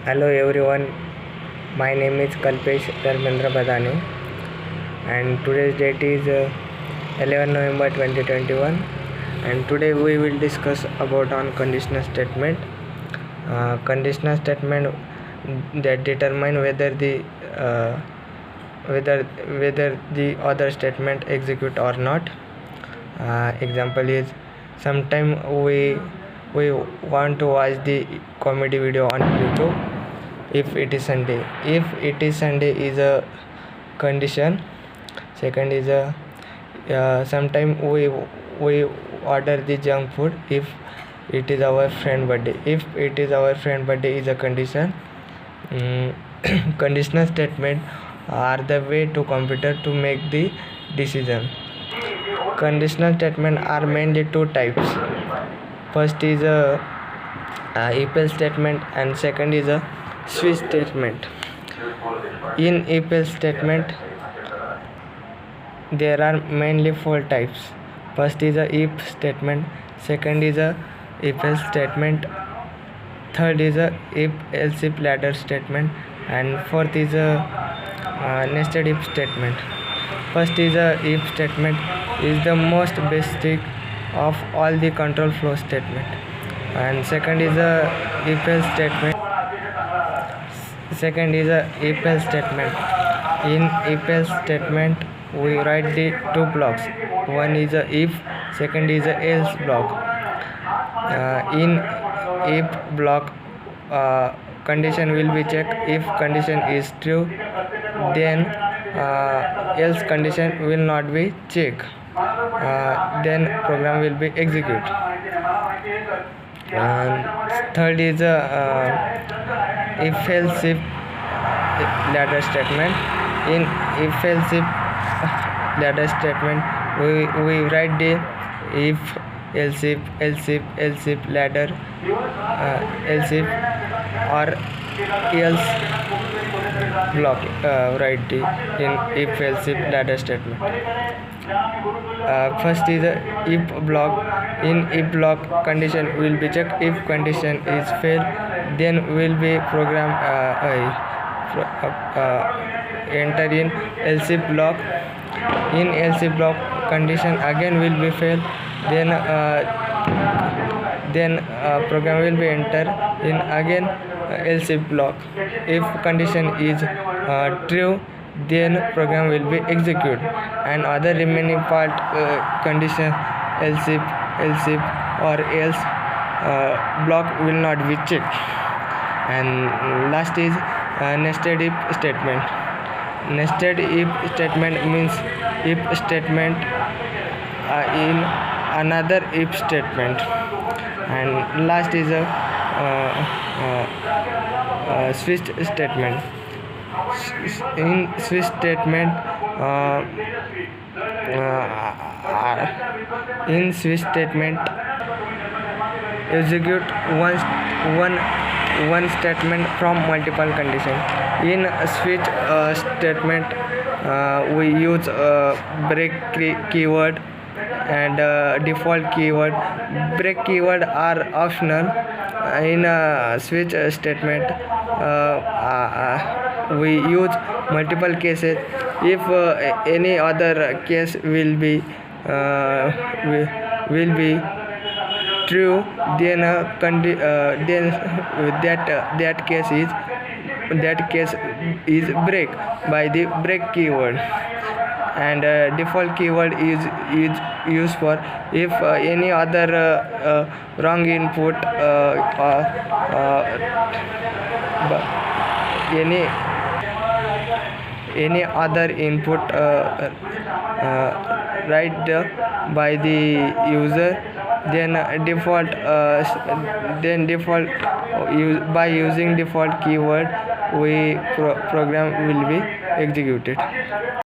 Hello everyone, my name is Kalpesh Dharmendra Badani and today's date is 11 November 2021 and today we will discuss about on conditional statement. Conditional statement that determine whether the other statement execute or not. Example is sometime we want to watch the comedy video on YouTube if it is Sunday. If it is Sunday is a condition. Second is a sometime we order the junk food if it is our friend birthday. If it is our friend birthday is a condition. Conditional statement are the way to computer to make the decision. Conditional statement are mainly two types. First is a if else statement and second is a switch statement. In if else statement there are mainly four types. First is a if statement, second is a if else statement, third is a if else if ladder statement, and fourth is a nested if statement. First is a if statement is the most basic of all the control flow statement, and second is a if else statement. Second is a if else statement. In if else statement we write the two blocks. One is a if, second is a else block. In if block condition will be checked. If condition is true, then else condition will not be checked. Then program will be executed. Third is a if else if ladder statement. In if else if ladder statement we write the if else if ladder else if or else block write the in if else if ladder statement. First is a if block. In if block condition will be checked. If condition is fail, then will be program enter in else if block. In else if block condition again will be fail, then program will be enter in again else if block. If condition is true, then program will be executed, and other remaining part condition else if or else block will not be checked. And last is nested if statement. Nested if statement means if statement in another if statement. And last is a switch statement. In switch statement in switch statement execute one statement from multiple conditions. In switch statement we use break keyword and default keyword. Break keyword are optional. In switch statement we use multiple cases. If any other case will be true, then that case is break by the break keyword. And default keyword is used for if any other wrong input any other input right by the user, then by using default keyword we program will be executed.